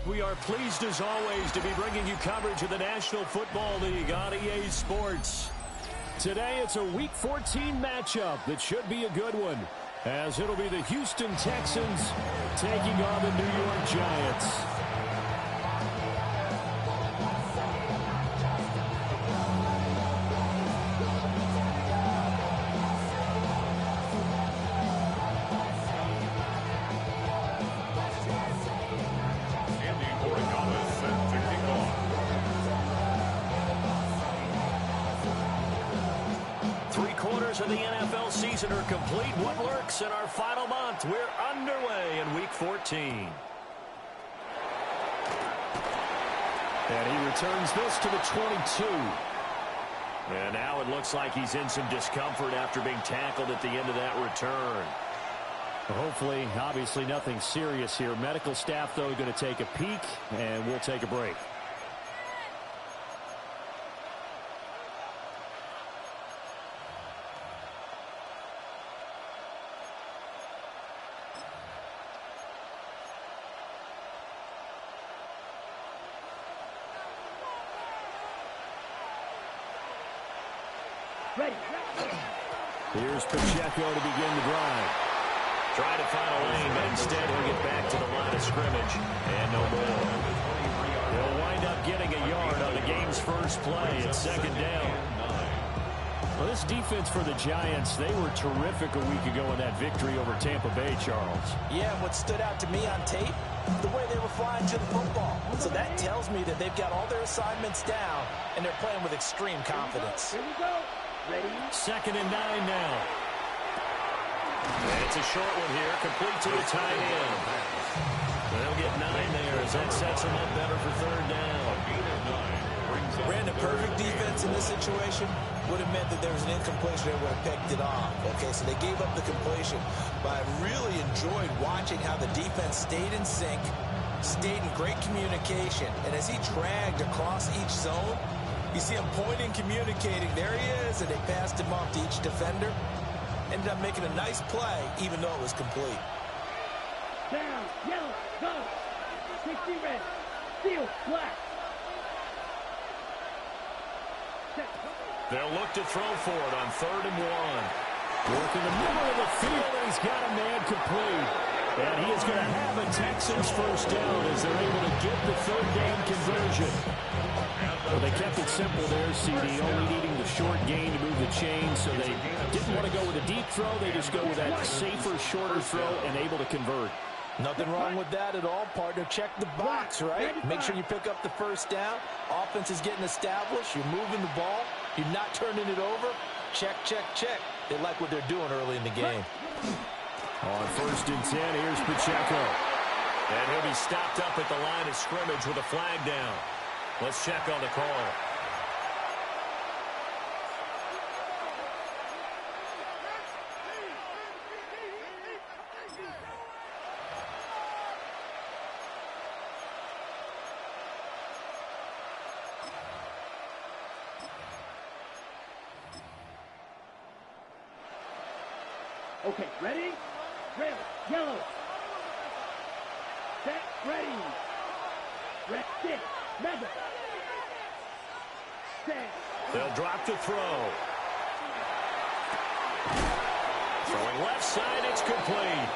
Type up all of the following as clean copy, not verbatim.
We are pleased as always to be bringing you coverage of the National Football League on EA Sports. Today it's a Week 14 matchup that should be a good one, as it'll be the Houston Texans taking on the New York Giants. Of the NFL season are complete. What lurks in our final month? We're underway in Week 14. And he returns this to the 22. And now it looks like he's in some discomfort after being tackled at the end of that return. Hopefully, obviously nothing serious here. Medical staff, though, going to take a peek, and we'll take a break. Here's Pacheco to begin the drive. Try to find a lane, but instead he'll get back to the line of scrimmage. And no more. He'll wind up getting a yard on the game's first play. It's second down. Well, this defense for the Giants, they were terrific a week ago in that victory over Tampa Bay, Charles. Yeah, and what stood out to me on tape, the way they were flying to the football. So that tells me that they've got all their assignments down, and they're playing with extreme confidence. Here we go. Ready? Second and 9 now. And it's a short one here, complete to the tight end. They'll get 9 there as that sets them up better for third down. Ran a perfect defense in this situation. Would have meant that there was an incompletion. They would have picked it off. Okay, so they gave up the completion. But I really enjoyed watching how the defense stayed in sync, stayed in great communication. And as he dragged across each zone, you see him pointing, communicating. There he is, and they passed him off to each defender. Ended up making a nice play, even though it was complete. Down, yellow, go. 60 red, steel, black. They'll look to throw for it on 3rd and 1. Working the middle of the field, and he's got a man complete. And he is going to have a Texans first down as they're able to get the third down conversion. Well, they kept it simple there, CD, only needing the short gain to move the chain, so they didn't want to go with a deep throw. They just go with that safer, shorter throw and able to convert. Nothing wrong with that at all, partner. Check the box, right? Make sure you pick up the first down. Offense is getting established. You're moving the ball. You're not turning it over. Check, check, check. They like what they're doing early in the game. On 1st and 10, here's Pacheco. And he'll be stopped up at the line of scrimmage with a flag down. Let's check on the call. Okay, ready? Red, yellow. Set, ready. Red, stick, leather. Set. They'll drop to throw. Throwing left side, it's complete.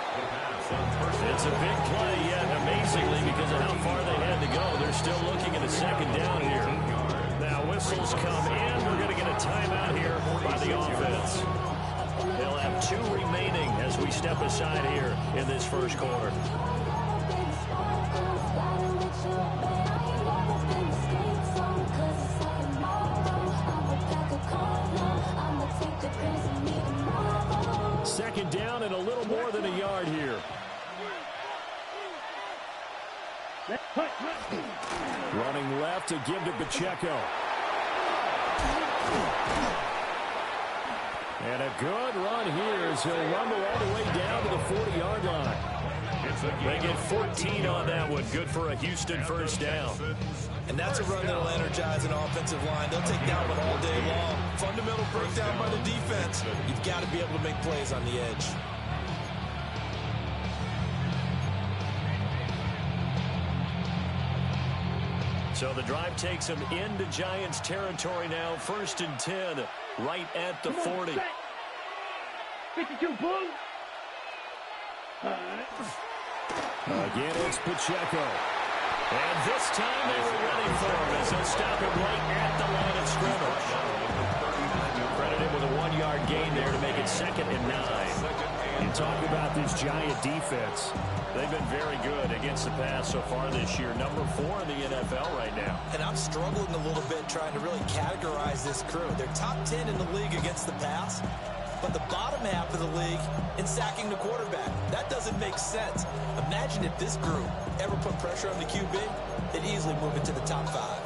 It's a big play, yet amazingly, because of how far they had to go, they're still looking at a second down here. Now whistles come in. We're going to get a timeout here by the offense. They'll have 2 remaining as we step aside here in this first quarter. Second down and a little more than a yard here. Running left to give to Pacheco. And a good run here as he'll rumble all the way down to the 40-yard line. They get 14 on that one. Good for a Houston first down. And that's a run that'll energize an offensive line. They'll take that one all day long. Fundamental breakdown by the defense. You've got to be able to make plays on the edge. So the drive takes them into Giants territory now. 1st and 10, right at the 40. 52, Blue. Again, it's Pacheco. And this time they were ready for him as they'll stop him right at the line of scrimmage. Credit him with a 1-yard gain there to make it 2nd and 9. You talk about this Giant defense. They've been very good against the pass so far this year. Number 4 in the NFL right now. And I'm struggling a little bit trying to really categorize this crew. They're top 10 in the league against the pass, but the bottom half of the league in sacking the quarterback. That doesn't make sense. Imagine if this group ever put pressure on the QB, they'd easily move into the top 5.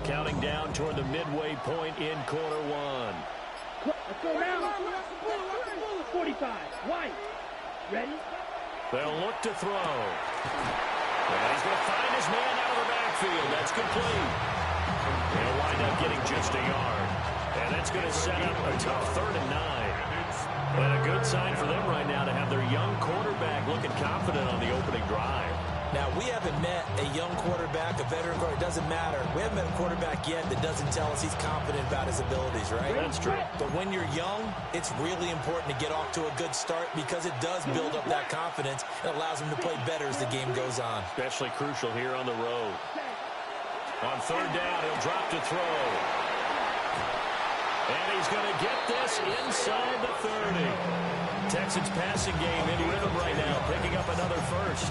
Counting down toward the midway point in quarter 1. Let's go now. 45. White. Ready? They'll look to throw. And he's going to find his man out of the backfield. That's complete. He'll wind up getting just a yard. And that's going to set up a tough 3rd and 9. And a good sign for them right now to have their young quarterback looking confident on the opening drive. Now, we haven't met a young quarterback, a veteran quarterback. It doesn't matter. We haven't met a quarterback yet that doesn't tell us he's confident about his abilities, right? That's true. But when you're young, it's really important to get off to a good start because it does build up that confidence. It allows him to play better as the game goes on. Especially crucial here on the road. On 3rd down, he'll drop to throw. And he's going to get this inside the 30. Texans passing game in rhythm right now, picking up another first.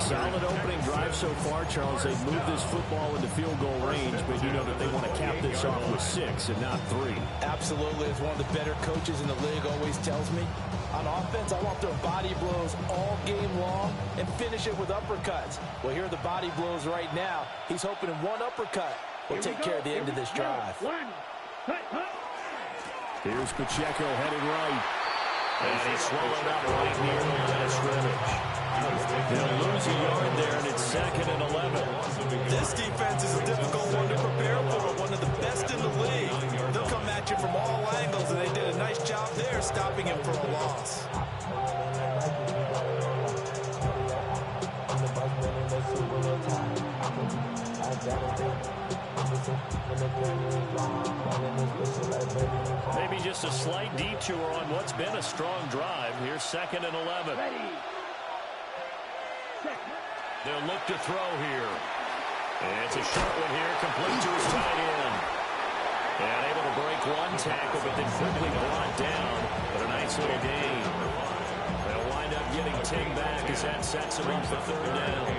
Solid opening drive so far, Charles. They've moved this football into field goal range, but you know that they want to cap this off with 6 and not 3. Absolutely. As one of the better coaches in the league always tells me, on offense, I want their body blows all game long and finish it with uppercuts. Well, here are the body blows right now. He's hoping in one uppercut will take care of the end of this drive. Here's Pacheco headed right. And he's swallowed up right near the line of scrimmage. He'll lose a yard there, and it's 2nd and 11. This defense is a difficult one to prepare for, one of the best in the league. They'll come at you from all angles, and they did a nice job there stopping him for a loss. Maybe just a slight detour on what's been a strong drive. Here's 2nd and 11. They'll look to throw here. And it's a short one here, complete to his tight end. And able to break one tackle, but then quickly brought down. But a nice little gain. They'll wind up getting Ting back as that sets him up for 3rd down.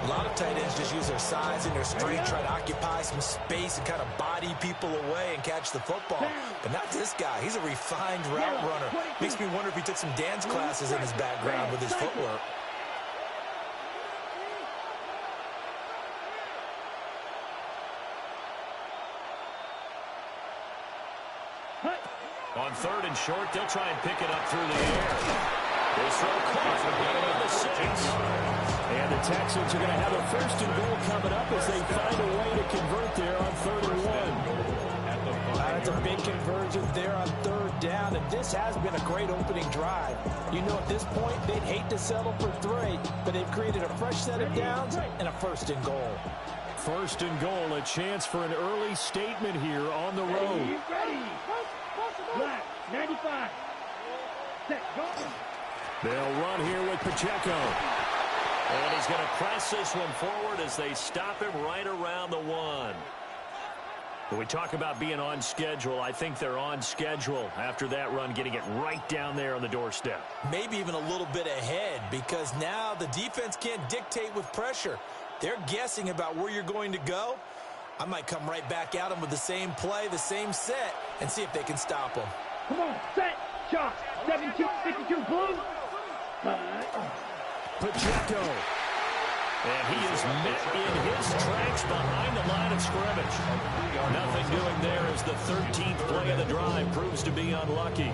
A lot of tight ends just use their size and their strength, try to occupy some space and kind of body people away and catch the football. But not this guy. He's a refined route runner. Makes me wonder if he took some dance classes in his background with his footwork. On 3rd and short, they'll try and pick it up through the air. This throw caught for the 6. And the Texans are going to have a 1st and goal coming up as they find a way to convert there on 3rd and 1. That's a big conversion there on 3rd down, and this has been a great opening drive. You know, at this point, they'd hate to settle for 3, but they've created a fresh set of downs and a 1st and goal. 1st and goal, a chance for an early statement here on the road. Ready. Black, 95. Set, go. They'll run here with Pacheco. And he's going to press this one forward as they stop him right around the 1. When we talk about being on schedule, I think they're on schedule after that run, getting it right down there on the doorstep. Maybe even a little bit ahead, because now the defense can't dictate with pressure. They're guessing about where you're going to go. I might come right back at them with the same play, the same set, and see if they can stop them. Come on, set, shot, 72, 52, Blue. Pacheco. And he is met in his tracks behind the line of scrimmage. Nothing doing there as the 13th play of the drive proves to be unlucky.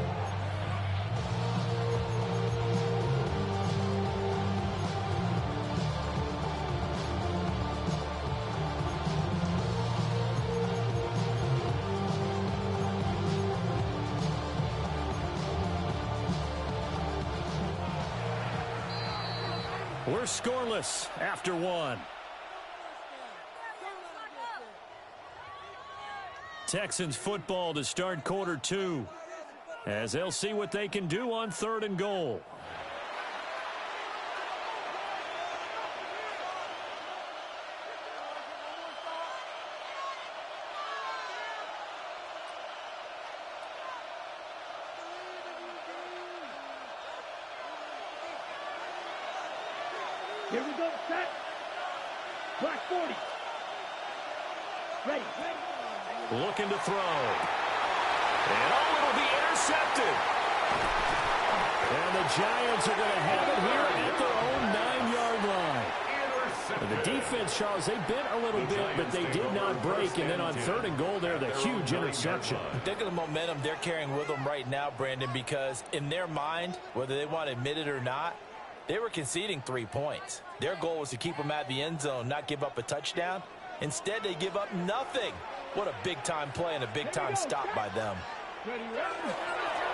We're scoreless after one. Texans football to start quarter two, as they'll see what they can do on 3rd and goal. Here we go, set. Black 40. Ready. Looking to throw. And it'll be intercepted. And the Giants are going to have it here at their own 9-yard line. And the defense, Charles, they bit a little bit, but they did not break. And then on 3rd and goal there, the huge interception. Look at the momentum they're carrying with them right now, Brandon, because in their mind, whether they want to admit it or not, they were conceding 3 points. Their goal was to keep them out of the end zone, not give up a touchdown. Instead, they give up nothing. What a big-time play and a big-time stop by them.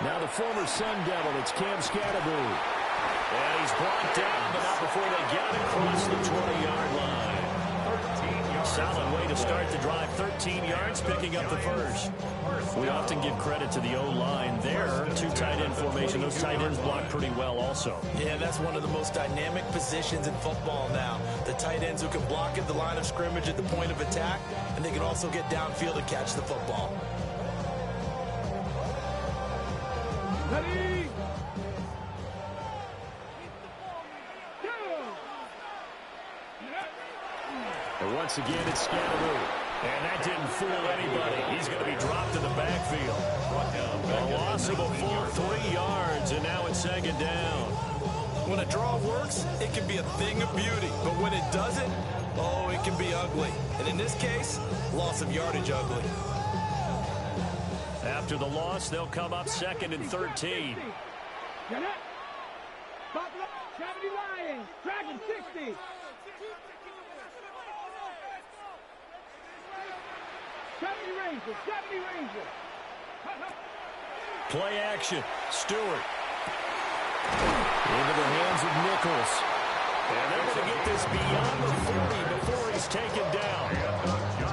Now the former Sun Devil, it's Cam Scatterbury. And he's brought down, but not before they get it across the 20-yard line. Solid way to start the drive. 13 yards, picking up the first. We often give credit to the O-line there. 2 tight end formation. Those tight ends block pretty well also. Yeah, that's one of the most dynamic positions in football now. The tight ends who can block at the line of scrimmage at the point of attack, and they can also get downfield and catch the football. Ready. And once again, it's Scatterbury. And that didn't fool anybody. He's going to be dropped in the backfield. A loss of a full 3 yards, and now it's 2nd down. When a draw works, it can be a thing of beauty. But when it doesn't, oh, it can be ugly. And in this case, loss of yardage ugly. After the loss, they'll come up 2nd and 13. Get up. Stop it up. 70 Lions. Dragon 60. Rangers. Play action. Stewart. Into the hands of Nichols. And they're going to get this beyond the 40 before he's taken down.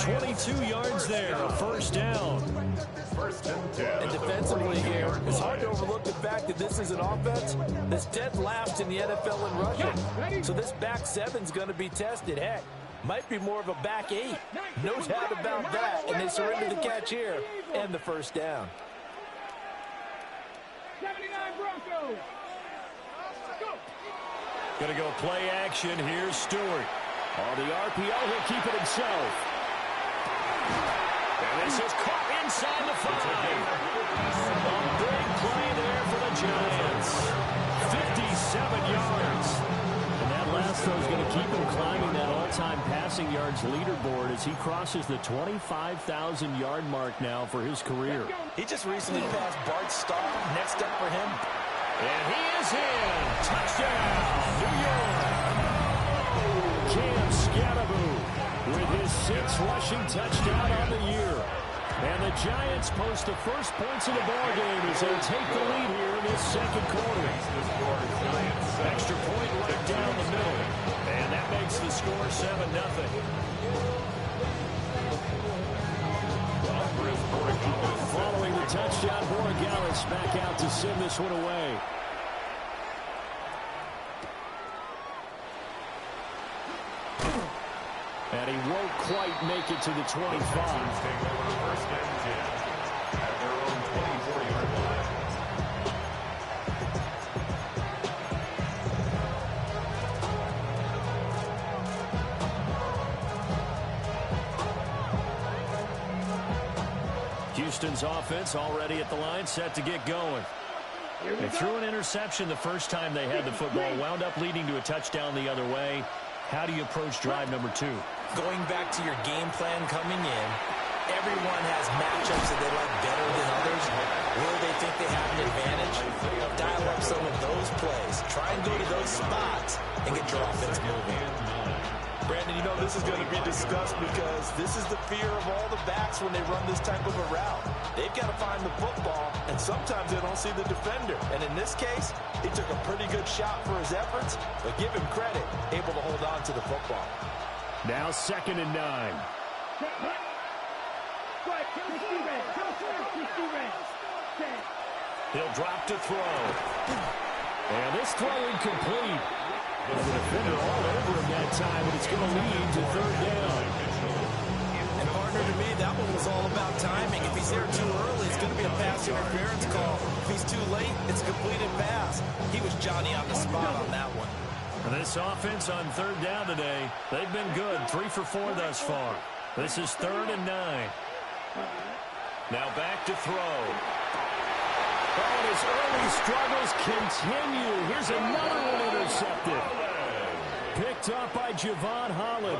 22 yards there, a 1st down. And defensively here, it's hard to overlook the fact that this is an offense that's dead last in the NFL in rushing. So this back 7's going to be tested. Heck, might be more of a back 8. No doubt about that. And they surrender the catch here and the 1st down. 79 Broncos. Go. Going to go play action. Here's Stewart. On the RPO, he'll keep it himself. And this is caught inside the 5. A big play there for the Giants. 57 yards. And that last throw is going to keep him climbing that all-time passing yards leaderboard as he crosses the 25,000-yard mark now for his career. He just recently passed Bart Starr. Next up for him. And he is in. Touchdown, New York. Cam Scatterbury with his 6th rushing touchdown on the year. And the Giants post the first points of the ballgame as they take the lead here in this 2nd quarter. Extra point right down the middle. And that makes the score 7-0. Following the touchdown, Borregales back out to send this one away. And he won't quite make it to the 25. Houston's offense already at the line, set to get going. They threw an interception the first time they had the football, wound up leading to a touchdown the other way. How do you approach drive number 2? Going back to your game plan coming in, everyone has matchups that they like better than others. Where they think they have an advantage, dial up some of those plays. Try and go to those spots and get your offense moving. Brandon, you know this is going to be discussed because this is the fear of all the backs when they run this type of a route. They've got to find the football, and sometimes they don't see the defender. And in this case, he took a pretty good shot for his efforts, but give him credit, able to hold on to the football. Now 2nd and 9. He'll drop to throw. And this throw incomplete. The defender all over him that time, and it's going to lead to 3rd down. And partner, to me, that one was all about timing. If he's there too early, it's going to be a pass interference call. If he's too late, it's a completed pass. He was Johnny on the spot on that one. This offense on 3rd down today, they've been good. 3 for 4 thus far. This is 3rd and 9. Now back to throw. Oh, and his early struggles continue. Here's another one intercepted. Picked up by Javon Holland.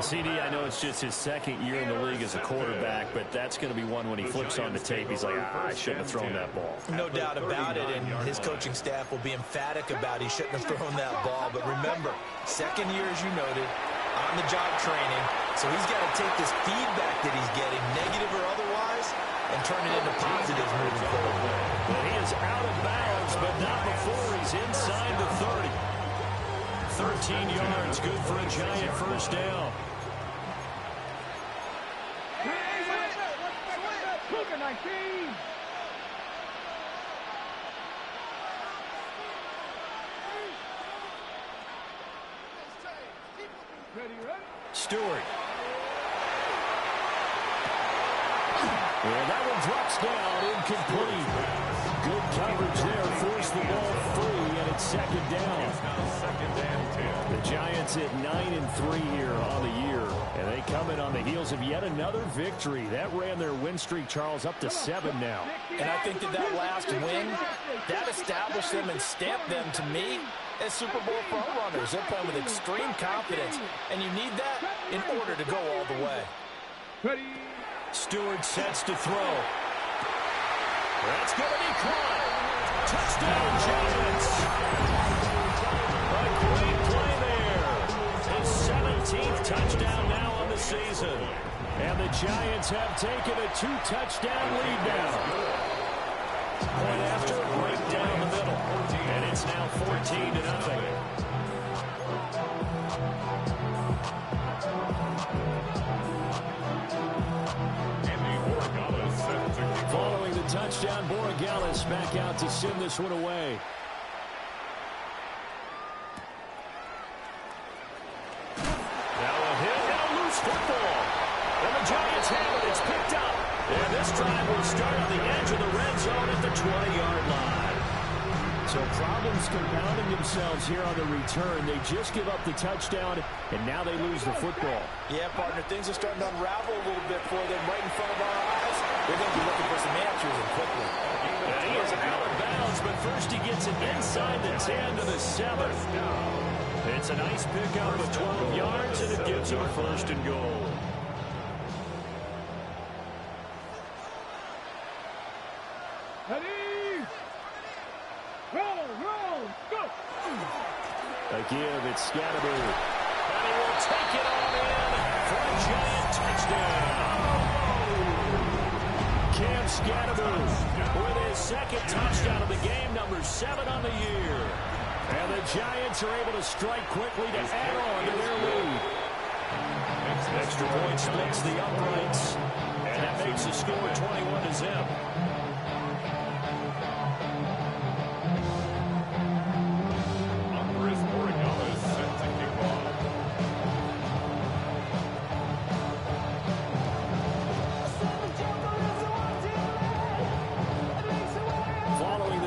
CD, I know it's just his 2nd year in the league as a quarterback, but that's going to be one when he flips on the tape, he's like, I shouldn't have thrown that ball. No doubt about it, and his coaching staff will be emphatic about he shouldn't have thrown that ball. But remember, 2nd year, as you noted, on-the-job training, so he's got to take this feedback that he's getting, negative or otherwise, and turn it into positives moving forward. Well, he is out of bounds, but not before he's inside the 30. 13 yards, good for a Giant 1st down. Cougar 19. Stewart. Well, that one drops down, incomplete. Good coverage there, forced the ball free, and it's 2nd down. The Giants at 9-3 here on the year, and they come in on the heels of yet another victory. That ran their win streak, Charles, up to 7 now. And I think that last win, that established them and stamped them, to me, as Super Bowl front runners. They're playing with extreme confidence, and you need that in order to go all the way. Stewart sets to throw. That's going to be caught. Touchdown, Giants. A great play there. His 17th touchdown now on the season. And the Giants have taken a 2-touchdown lead now. Point after a break down the middle. And it's now 14-0. Following the touchdown, Borregales back out to send this one away. Now a hit and a loose football. And the Giants have it. It's picked up. And this drive will start on the edge of the red zone at the 20-yard line. So problems compounding themselves here on the return. They just give up the touchdown, and now they lose the football. Yeah, partner, things are starting to unravel a little bit for them right in front of our eyes. They're going to be looking for some answers and quickly. And he is out of bounds, but first he gets it inside the 10 to the 7. It's a nice pickup of 12 yards, and it gives him a 1st and goal. A give, it's Scatterby. And he will take it on in for a Giant touchdown. Cam Scatterby with his 2nd touchdown of the game, number 7 on the year. And the Giants are able to strike quickly to add on to their lead. Extra point splits the uprights, and that makes the score 21-0.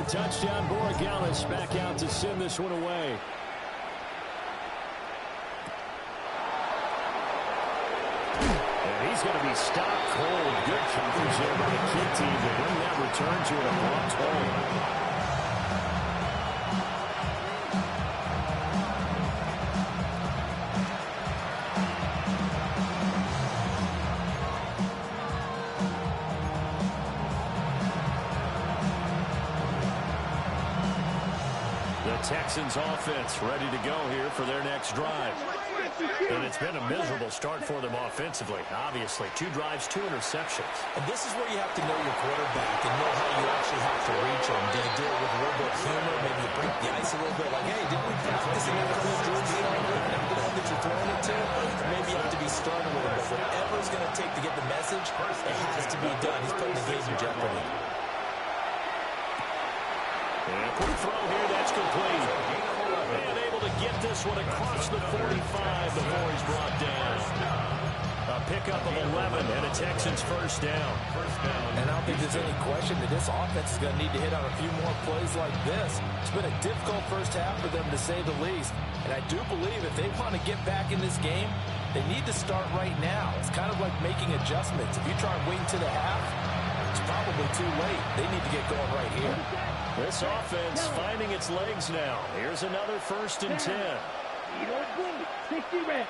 Touchdown, Borregales back out to send this one away. And he's going to be stopped cold. Good coverage there by the kick team to bring that return to an abrupt home. Texans offense ready to go here for their next drive. And it's been a miserable start for them offensively. Obviously, 2 drives, 2 interceptions. And this is where you have to know your quarterback and know how you actually have to reach him. Do you do it with a little bit of humor? Maybe you break the ice a little bit like, hey, didn't we practice in that color jersey on the one that you're throwing it to? Maybe you have to be stern with him. But whatever it's going to take to get the message, it has to be done. He's putting the game in jeopardy. And a quick throw here, that's complete. And able to get this one across the 45 before he's brought down. A pickup of 11 and a Texans first down. And I don't think there's any question that this offense is going to need to hit on a few more plays like this. It's been a difficult first half for them, to say the least. And I do believe if they want to get back in this game, they need to start right now. It's kind of like making adjustments. If you try and wait until the half, it's probably too late. They need to get going right here. This offense finding its legs now. Here's another 1st and 10. 60 reps.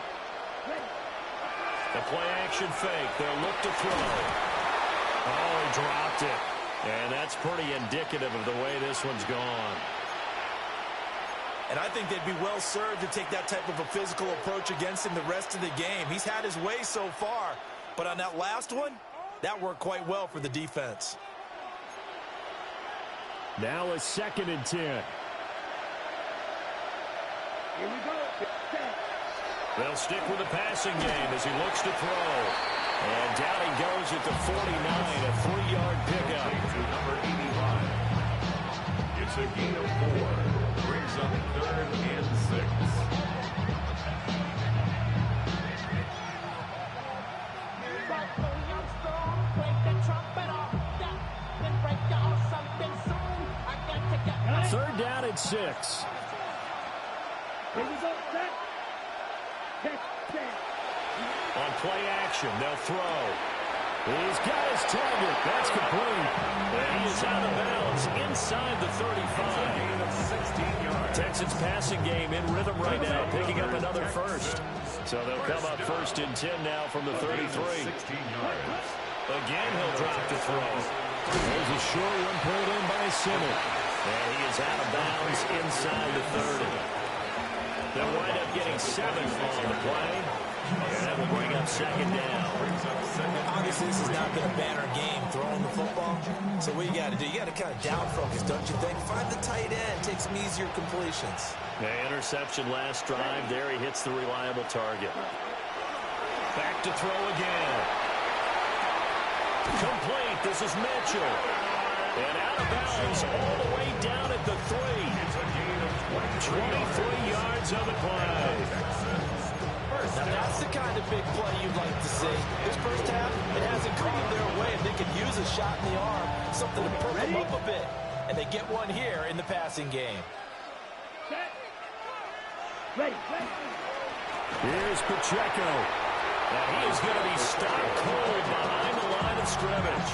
The play action fake. They'll look to throw. Oh, he dropped it. And that's pretty indicative of the way this one's gone. And I think they'd be well served to take that type of a physical approach against him the rest of the game. He's had his way so far, but on that last one, that worked quite well for the defense. Now a 2nd and 10. Here we go. They'll stick with the passing game as he looks to throw. And down he goes at the 49, a 3-yard pickup. Number 85. It's a gain of 4. Brings up 3rd and 6. Third down and 6. Here we go. Set. On play action, they'll throw. He's got his target. That's complete. And he is out of bounds inside the 35. Texans passing game in rhythm right now, picking up another first. So they'll come up 1st and 10 now from the 33. Again, he'll drop to throw. There's a short one pulled in by Simmons. And he is out of bounds inside the 30. They'll wind up getting 7 on the play. And that will bring up 2nd down. Obviously, this has not been a banner game throwing the football. So what you got to do, you got to kind of down focus, don't you think? Find the tight end, take some easier completions. The interception last drive. There he hits the reliable target. Back to throw again. Complete. This is Mitchell. And out of bounds all the way down at the 3. 23 yards on the play. Now that's the kind of big play you'd like to see. This first half, it hasn't gone their way, and they could use a shot in the arm, something to perk them up a bit. And they get one here in the passing game. Ready. Here's Pacheco. And he is going to be stopped cold behind the line of scrimmage.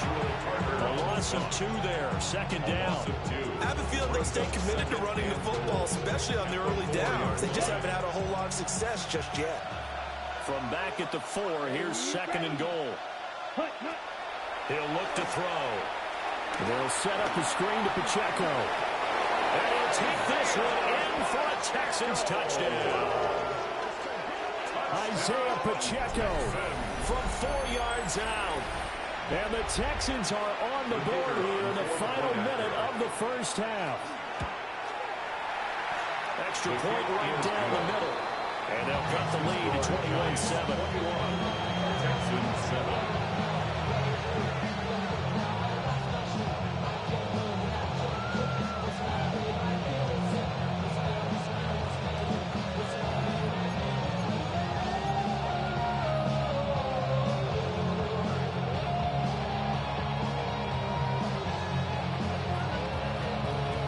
A loss of 2 there. 2nd down. I have a feeling they stay committed to running the football, especially on the early downs. They just haven't had a whole lot of success just yet. From back at the 4, here's 2nd and goal. He'll look to throw. They'll set up the screen to Pacheco. And he'll take this one in for a Texans touchdown. Isaiah Pacheco from 4 yards out. And the Texans are on the board here in the final minute of the first half. Extra point right down the middle. And they'll cut the lead to 21-7. Texans 7.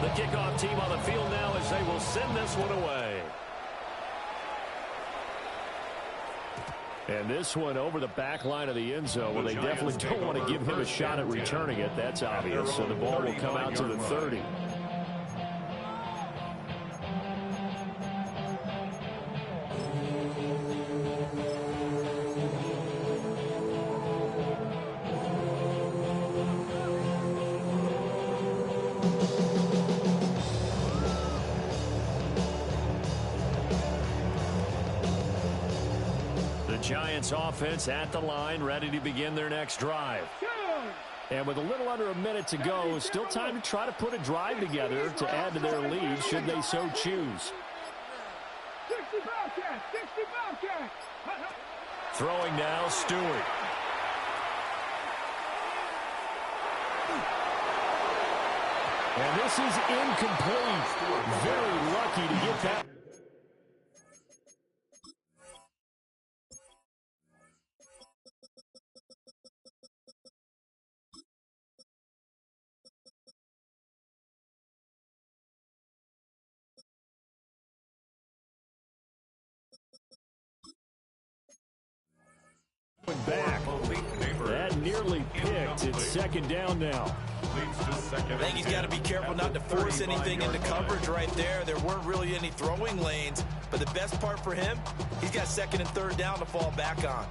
The kickoff team on the field now as they will send this one away. And this one over the back line of the end zone. Well, they definitely don't want to give him a shot at returning it. That's obvious. So the ball will come out to the 30. Giants offense at the line, ready to begin their next drive. And with a little under a minute to go, still time to try to put a drive together to add to their lead should they so choose. 60 Bobcats, 60 Bobcats. Throwing now, Stewart. And this is incomplete. Very lucky to get that. Back. That nearly picked. It's second down now. I think he's got to be careful not to force anything into coverage right there. There weren't really any throwing lanes, but the best part for him, he's got second and third down to fall back on.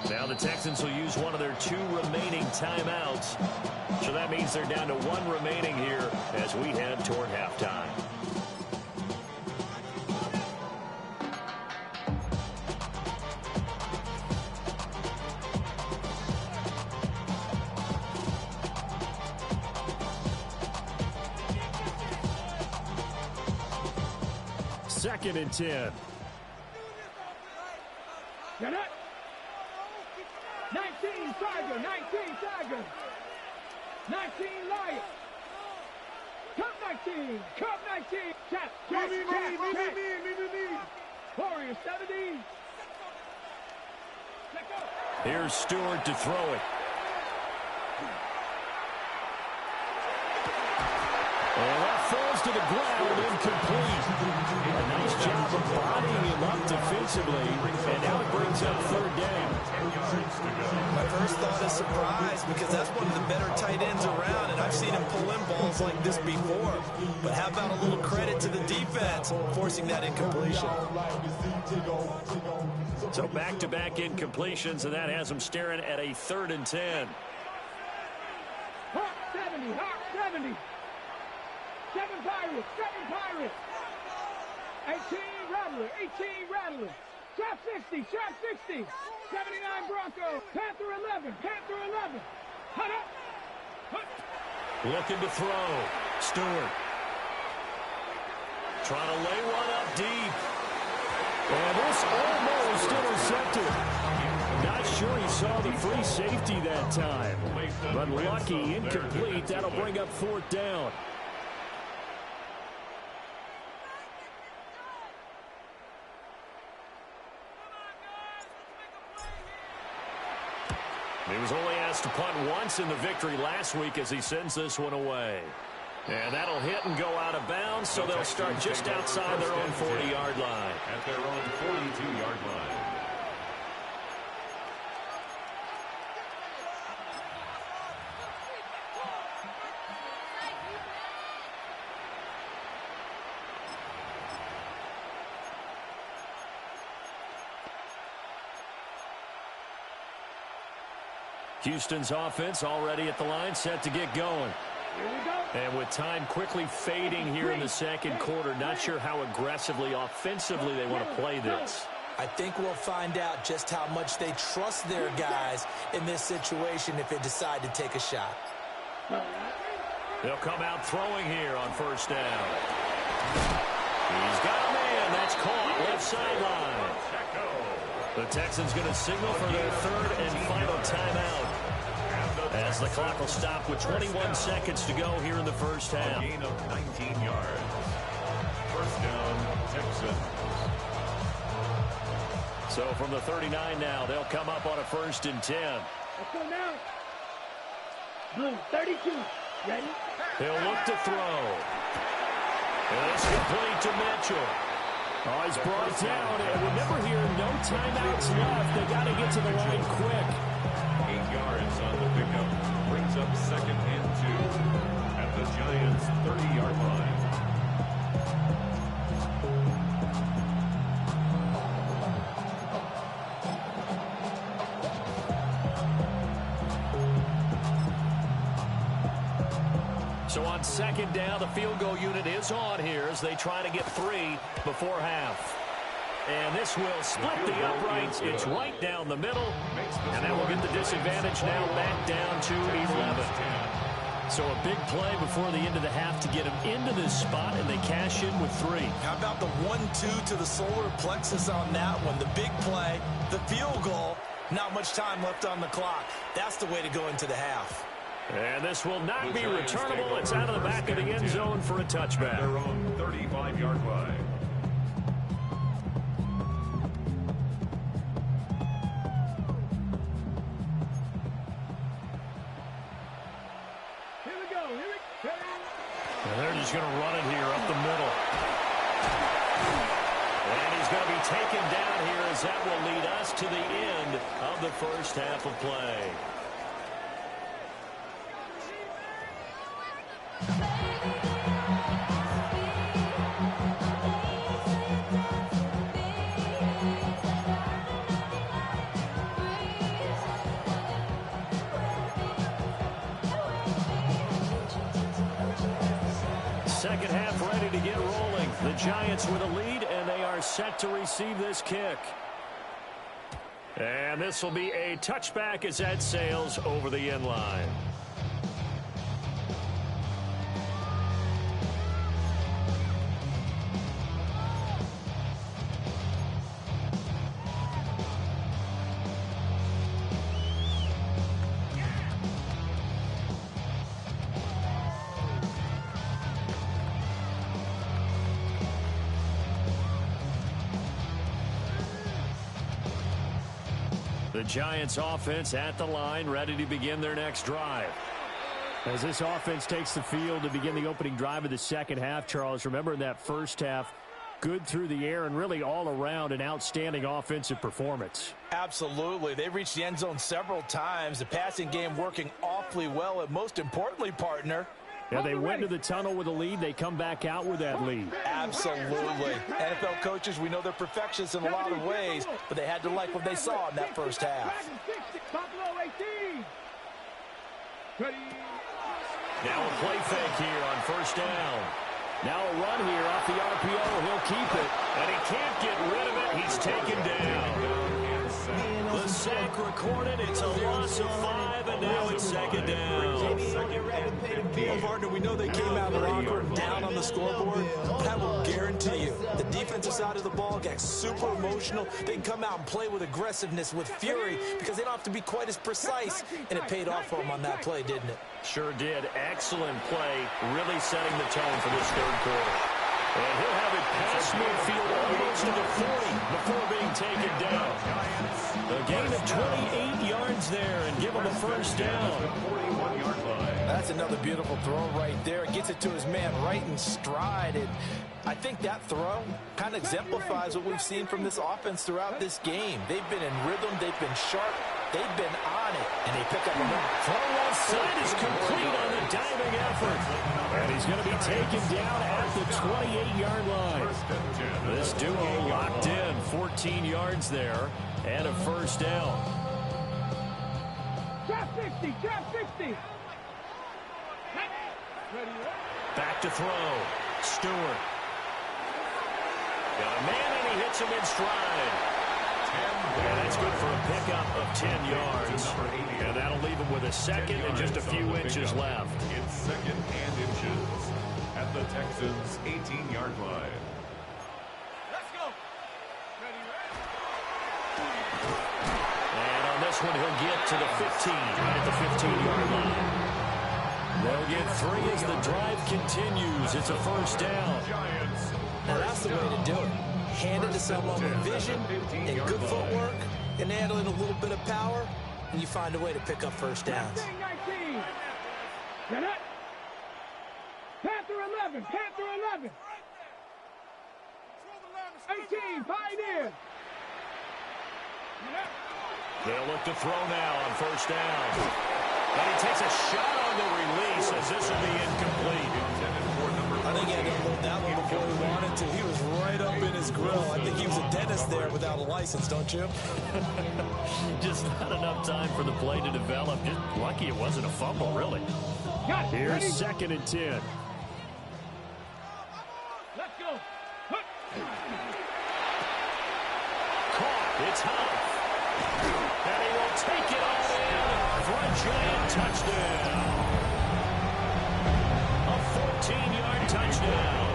Now the Texans will use one of their 2 remaining timeouts. So that means they're down to 1 remaining here as we head toward halftime. Second and 10. Get it. 19 Tiger, 19 Tiger. 19 Lion. Cup 19, Cup 19. Catch. Warrior 70. Let go. Here's Stewart to throw it. And that falls to the ground, incomplete. A nice job of bodying him up defensively, and now it brings up third down. My first thought is surprise because that's one of the better tight ends around, and I've seen him pull in balls like this before. But how about a little credit to the defense forcing that incompletion? So back-to-back incompletions, and that has him staring at a 3rd and 10. Hawk 70, Hawk 70. 7 Pirates, 7 Pirates. 18 Rattler, 18 Rattler. Shot 60, shot 60. 79 Bronco. Panther 11, Panther 11. Hut up. Hut. Looking to throw. Stewart. Trying to lay one up deep. And this almost intercepted. Not sure he saw the free safety that time. But lucky, incomplete. That'll bring up 4th down. He was only asked to punt once in the victory last week as he sends this one away. And that'll hit and go out of bounds, so they'll start just outside their own 40-yard line. At their own 42-yard line. Houston's offense already at the line, set to get going. Here we go. And with time quickly fading here in the second quarter, not sure how aggressively, offensively they want to play this. I think we'll find out just how much they trust their guys in this situation if they decide to take a shot. They'll come out throwing here on 1st down. He's got a man. That's caught left sideline. The Texans going to signal for their 3rd and final timeout as the clock will stop with 21 seconds to go here in the first half. A gain of 19 yards. 1st down, Texans. So from the 39 now, they'll come up on a 1st and 10. Let's go now. Blue 32. Ready? He'll look to throw. And it's complete to Mitchell. Oh, he's brought down. And remember here, no timeouts left. They got to get to the line quick. 8 yards on the pickup. Brings up 2nd and 2 at the Giants' 30-yard line. So on second down, the field goal unit is on here as they try to get 3 before half. And this will split the uprights. It's right down the middle. And that will get the disadvantage now back down to 11. So a big play before the end of the half to get them into this spot, and they cash in with 3. How about the 1-2 to the solar plexus on that one? The big play, the field goal, not much time left on the clock. That's the way to go into the half. And this will not be returnable. It's out of the back of the end zone for a touchback. Their own 35-yard line. And they're just going to run it here up the middle. And he's going to be taken down here as that will lead us to the end of the first half of play. Second half ready to get rolling. The Giants with a lead, and they are set to receive this kick. And this will be a touchback as that sails over the end line. The Giants offense at the line, ready to begin their next drive. As this offense takes the field to begin the opening drive of the second half, Charles, remember in that first half, good through the air and really all around an outstanding offensive performance. Absolutely. They reached the end zone several times. The passing game working awfully well, and most importantly, partner, yeah, they went to the tunnel with a lead. They come back out with that lead. Absolutely. NFL coaches, we know they're perfectionists in a lot of ways, but they had to like what they saw in that first half. Now a play fake here on first down. Now a run here off the RPO. He'll keep it, and he can't get rid of it. He's taken down. The sack recorded. It's a loss of 5, and now it's second down. Well, partner, we know they came out of the locker room down on the scoreboard, but I will guarantee you the defensive side of the ball got super emotional. They can come out and play with aggressiveness, with fury, because they don't have to be quite as precise, and it paid off for them on that play, didn't it? Sure did. Excellent play, really setting the tone for this third quarter. And he'll have it past midfield almost to the 40 before being taken down. A gain of 28 yards there and give him a first down. That's another beautiful throw right there. It gets it to his man right in stride. And I think that throw kind of exemplifies what we've seen from this offense throughout this game. They've been in rhythm. They've been sharp. They've been on it. And they pick up a win. Throw left side is complete on the diving effort. And he's going to be taken down at the 28-yard line. This duo locked in. 14 yards there and a first down. Trap 60, trap 60. Back to throw. Stewart. Got a man, and he hits him in stride. And that's good for a pickup of 10 yards. And that'll leave him with a second and just a few inches left. It's second and inches at the Texans' 18-yard line. Let's go. And on this one, he'll get to the 15, right at the 15-yard line. They'll get 3 as the drive continues. It's a first down. Now, that's the way to do it. Hand it to someone with vision and good footwork and handling a little bit of power, and you find a way to pick up first downs. 19. Panther 11, Panther 11. 18, Pioneer. They'll look to throw now on first down. And he takes a shot on the release as this will be incomplete. I think he had to hold that one before he wanted to. He was right up in his grill. I think he was a dentist there without a license, don't you? Just not enough some time for the play to develop. Just lucky it wasn't a fumble, really. Here's 2nd and 10. Let's go. Caught. It's Huff. And he will take it all in for a giant touchdown. A 14-yard touchdown.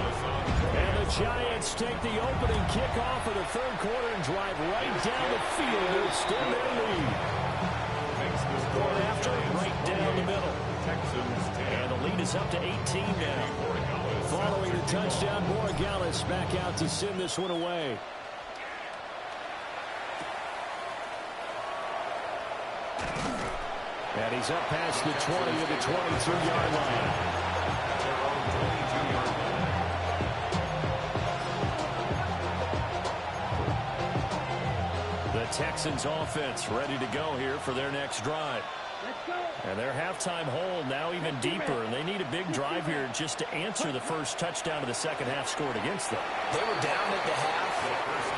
And the Giants take the opening kickoff of the 3rd quarter and drive right down the field to extend their lead. Going after right down the middle. Texans 10. And the lead is up to 18 now. Following the touchdown, Borregales back out to send this one away. And he's up past the 20 to the 22-yard line. The Texans offense ready to go here for their next drive. And their halftime hole now even deeper, and they need a big drive here just to answer the first touchdown of the second half scored against them. They were down at the half.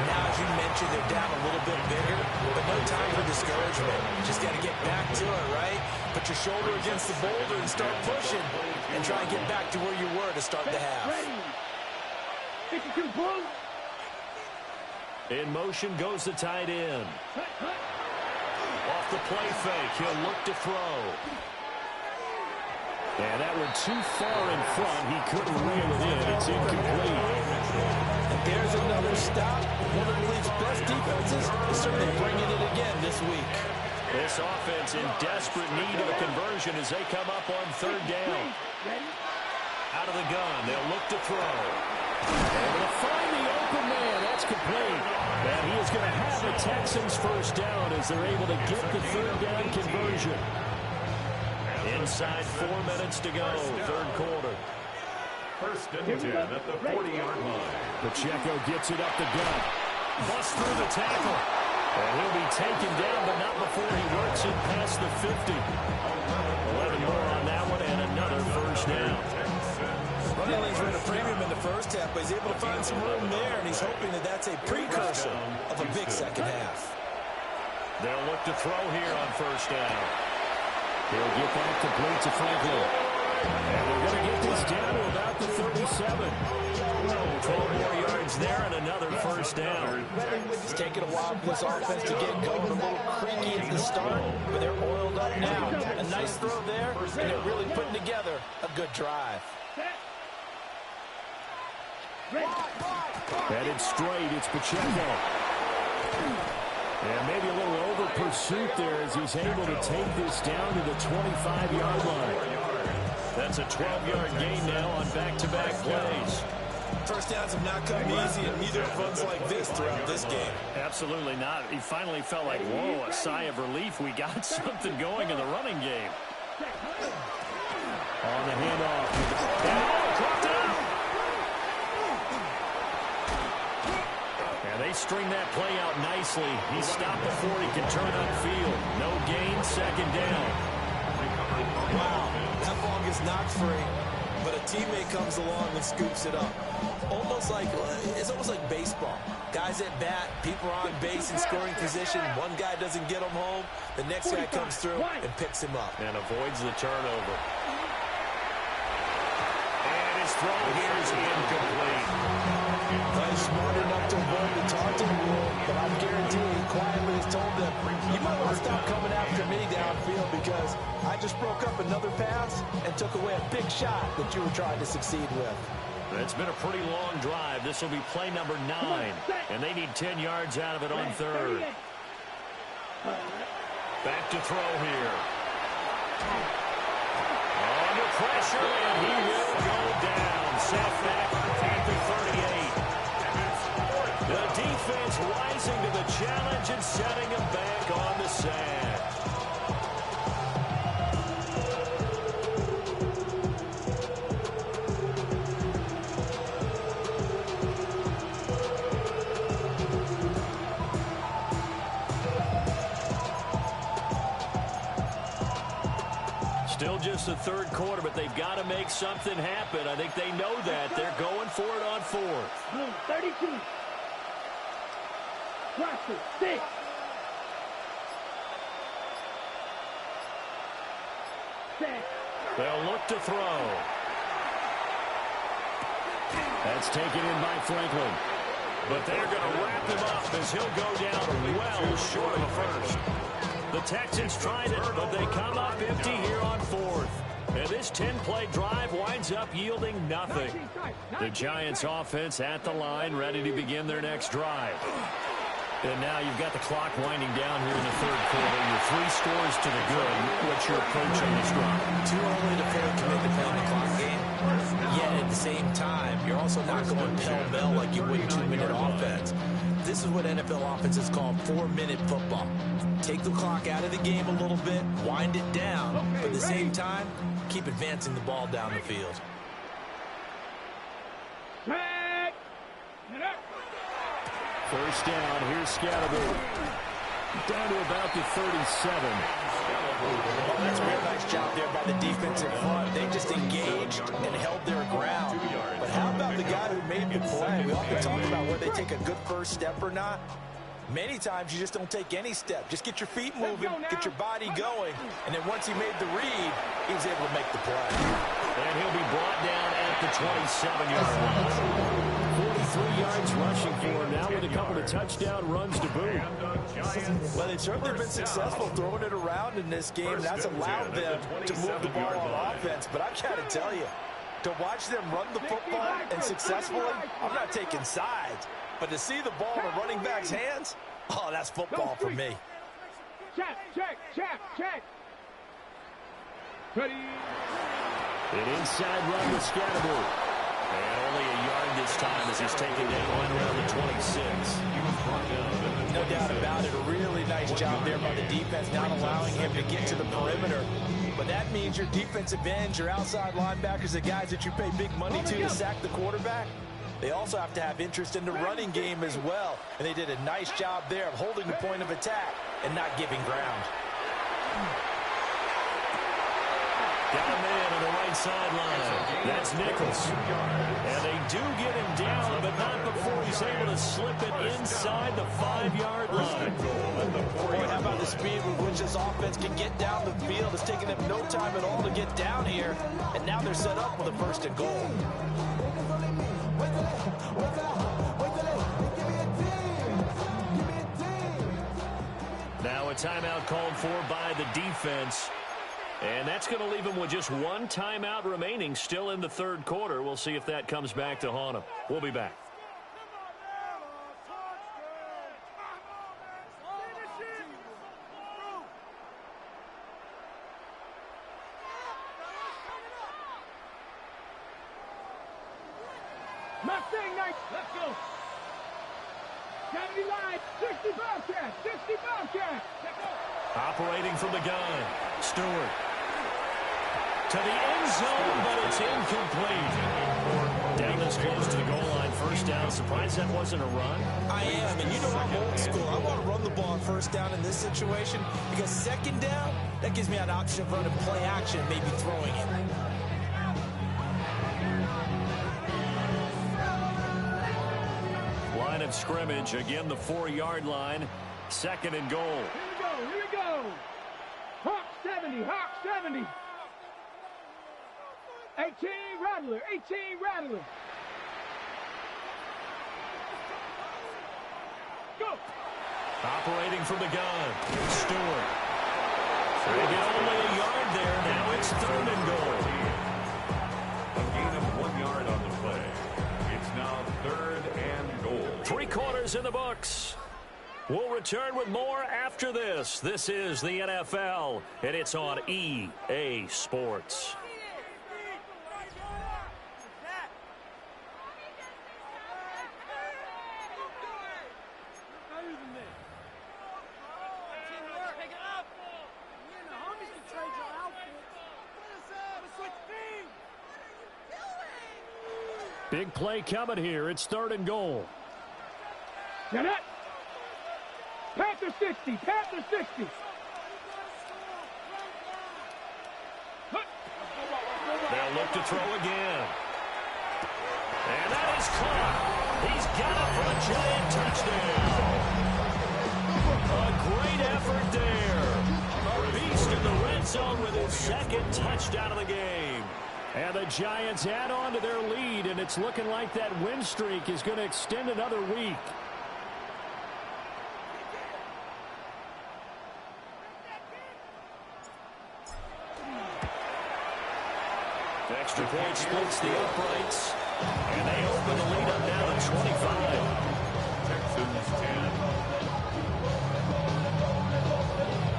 Now, as you mentioned, they're down a little bit bigger, but no time for discouragement. Just got to get back to it, right? Put your shoulder against the boulder and start pushing, and try and get back to where you were to start the half. 52 Bulls. In motion goes the tight end. Off the play fake, he'll look to throw. And that one too far in front. He couldn't reel it in. It's incomplete. And there's another stop. One of the league's best defenses is certainly bringing it again this week. This offense in desperate need of a conversion as they come up on 3rd down. Out of the gun, they'll look to throw. Able to find the open man. That's complete. And he is going to have the Texans first down as they're able to get the 3rd down conversion. Inside 4 minutes to go, 3rd quarter. 1st and 10 at the 40-yard line. Pacheco gets it up the gut. Bust through the tackle. And he'll be taken down, but not before he works it past the 50. 11 more on that one, and another first down. Running lanes were at a premium in the first half, but he's able to find some room there, and he's hoping that that's a precursor of a big second half. They'll look to throw here on 1st down. He'll get that complete to Franklin. And they're going to get this down to about the 37. 12 more yards there and another first down. It's taken a while for this offense to get going. A little creaky at the start, but they're oiled up now. A nice throw there, and they're really putting together a good drive. Headed straight, it's Pacheco. And maybe a little over pursuit there as he's able to take this down to the 25-yard line. That's a 12-yard gain now on back-to-back plays. First downs have not come easy, and neither have runs like this throughout this game. Absolutely not. He finally felt like, whoa, a sigh of relief. We got something going in the running game. On the handoff. And they string that play out nicely. He stopped before he could turn upfield. No gain, 2nd down. Wow, that ball gets knocked free, but a teammate comes along and scoops it up. It's almost like baseball. Guys at bat, people are on base in scoring position. One guy doesn't get him home. The next guy comes through and picks him up. And avoids the turnover. And his throw here is incomplete. He's smart enough to avoid the taunting rule, but I'm guaranteeing he quietly has told them, you might want to stop coming after me downfield because I just broke up another pass and took away a big shot that you were trying to succeed with. It's been a pretty long drive. This will be play number 9, and they need 10 yards out of it on 3rd. Back to throw here. Under pressure, and he will go down. Set back at the 38. The defense rising to the challenge and setting him back on the sand. Still just the 3rd quarter, but they've got to make something happen. I think they know that. They're going for it on 4th. 32. Watch it. 6. They'll look to throw. That's taken in by Franklin. But they're going to wrap him up as he'll go down well short of a first. The Texans tried it, but they come up empty here on fourth. And this 10-play drive winds up yielding nothing. The Giants offense at the line, ready to begin their next drive. And now you've got the clock winding down here in the third quarter. You're 3 scores to the good. What's your approach on this drive? Too early to fully commit to playing the clock game. Yet at the same time, you're also not going pell-mell like you would 2-minute offense. This is what NFL offenses call 4-minute football. Take the clock out of the game a little bit, wind it down, but at the same time, keep advancing the ball down the field. First down, here's Scatterby. Down to about the 37. Oh, that's a real nice job there by the defensive front. They just engaged and held their ground. But how about the guy who made the play? We often talk about whether they take a good first step or not. Many times you just don't take any step. Just get your feet moving, get your body going, and then once he made the read, he was able to make the play. And he'll be brought down at the 27-yard line. 43 yards rushing for him now with a couple of touchdown runs to boot. Well, they've certainly been successful throwing it around in this game. That's allowed them to move the ball on offense. But I've got to tell you, to watch them run the football and successfully, I'm not taking sides. But to see the ball in a running back's hands, oh, that's football for me. Check. Ready. An inside run with Scatterby. And only a yard this time as he's taken down around the 26. No doubt about it. A really nice job there by the defense, not allowing him to get to the perimeter. But that means your defensive ends, your outside linebackers, the guys that you pay big money to sack the quarterback, they also have to have interest in the running game as well. And they did a nice job there of holding the point of attack and not giving ground. Got a man on the right sideline. That's Nichols. And they do get him down, but not before he's able to slip it inside the 5-yard line. Boy, how about the speed with which this offense can get down the field? It's taken them no time at all to get down here. And now they're set up with a 1st and goal. Now a timeout called for by the defense. And that's going to leave him with just 1 timeout remaining still in the third quarter. We'll see if that comes back to haunt him. We'll be back. Mustang night. Let's go. 70 line. 60 Bobcat. 60 Bobcat. Let's go. Operating from the gun. Stewart. To the end zone, but it's incomplete. Down this close to the goal line. First down. Surprised that wasn't a run? I am, and you know I'm old school. I want to run the ball on first down in this situation because second down, that gives me an option for running play action, maybe throwing it. Line of scrimmage. Again, the 4-yard line. 2nd and goal. Here we go. Hawk 70. Hawk 70. 18 Rattler. 18 Rattler. Go. Operating from the gun. Stewart. They get only a yard there. Now it's 3rd and goal. A gain of 1 yard on the play. It's now 3rd and goal. 3 quarters in the books. We'll return with more after this. This is the NFL, and it's on EA Sports. Big play coming here. It's 3rd and goal. Get it. Panther 60. Panther 60. They'll look to throw again. And that is caught. He's got it for a giant touchdown. A great effort there. A beast in the red red zone with his second touchdown of the game. And the Giants add on to their lead, and it's looking like that win streak is going to extend another week. Extra point splits the uprights, and they open the lead up now to 25. Texans 10.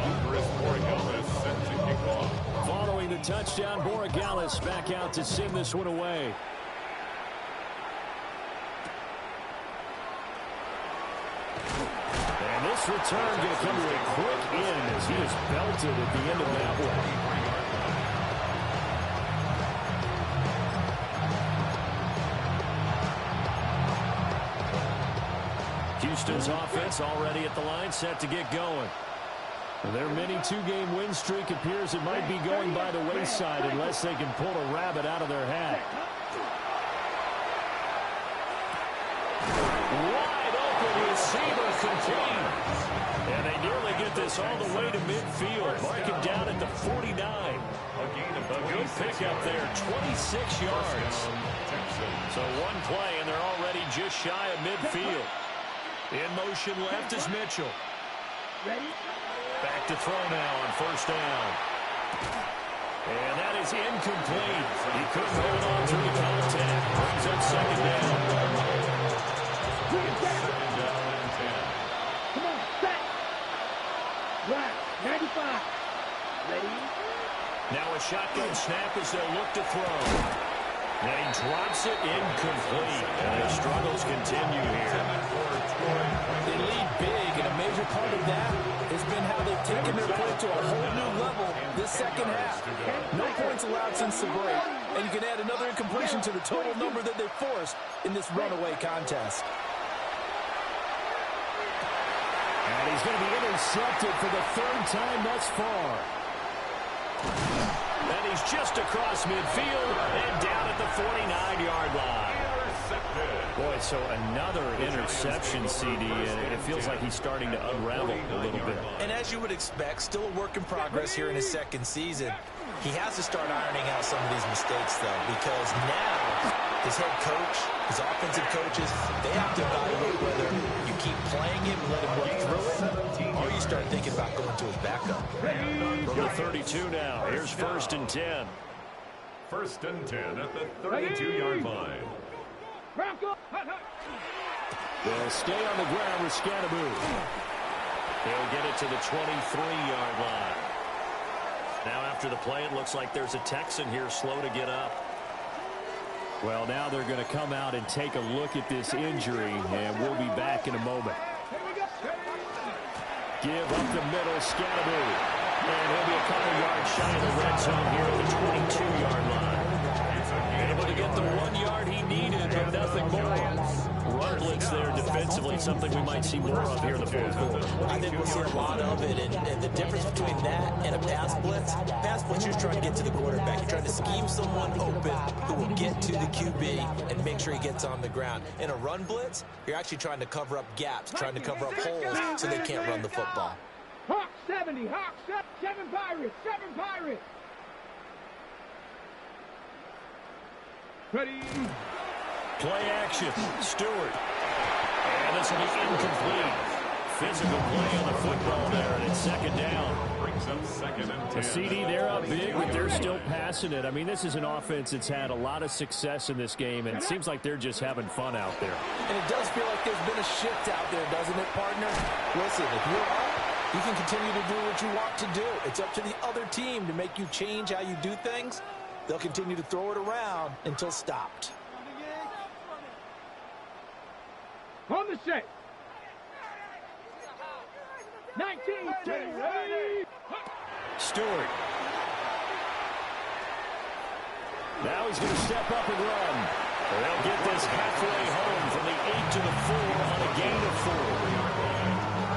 Andres Borregales set to kick off. Following the touchdown, Borregales back out to send this one away. And this return going to come to a quick end as he is belted at the end of that one. Houston's offense already at the line, set to get going. Their mini two-game win streak appears it might be going by the wayside unless they can pull a rabbit out of their hat. Wide open receiver contains. And they nearly get this all the way to midfield. Mark him down at the 49. A good pickup there, 26 yards. So one play, and they're already just shy of midfield. In motion left is Mitchell. Back to throw now on first down. And that is incomplete. He couldn't hold on to the contact. Brings up second down. Second down and 10. Come on, set. Right, 95. Ready? Now a shotgun snap as they'll look to throw. And he drops it incomplete. And their struggles continue here. They lead big, and a major part of that has been how they've taken their play to a whole new level this second half. No points allowed since the break, and you can add another incompletion to the total number that they forced in this runaway contest. And he's going to be intercepted for the third time thus far. And he's just across midfield and down at the 49-yard line. Boy, so another interception, CD, and it feels like he's starting to unravel a little bit. And as you would expect, still a work in progress here in his second season. He has to start ironing out some of these mistakes, though, because now his head coach, his offensive coaches, they have to evaluate whether you keep playing him and let him work through it, or you start thinking about going to his backup. From the 32 now, here's first and 10. First and 10 at the 32-yard line. They'll stay on the ground with Scatteroo. He'll get it to the 23-yard line. Now after the play, it looks like there's a Texan here slow to get up. Well, now they're going to come out and take a look at this injury, and we'll be back in a moment. Give up the middle, Scatteroo. And he'll be a couple yards shy of the red zone here at the 22-yard line. Able to get the 1 yard he needed, but nothing more. Run blitz there defensively, something we might see more of here in the fourth quarter. I think we'll see a lot of it, and the difference between that and a pass blitz, you're trying to get to the quarterback. You're trying to scheme someone open who will get to the QB and make sure he gets on the ground. In a run blitz, you're actually trying to cover up gaps, trying to cover up holes so they can't run the football. Hawk 70, Hawk 7 Pirates, 7 Pirates. Ready? Play action. Stewart. And this will be incomplete. Physical play on the football there, and it's second down. Brings up second and 10. The CD, they're up big, but they're still passing it. I mean, this is an offense that's had a lot of success in this game, and it seems like they're just having fun out there. And it does feel like there's been a shift out there, doesn't it, partner? Listen, if you're up, you can continue to do what you want to do. It's up to the other team to make you change how you do things. They'll continue to throw it around until stopped. On the set. 19, 10, ready. Stewart. Now he's going to step up and run. They'll get this halfway home from the 8 to the 4 on a gain of 4.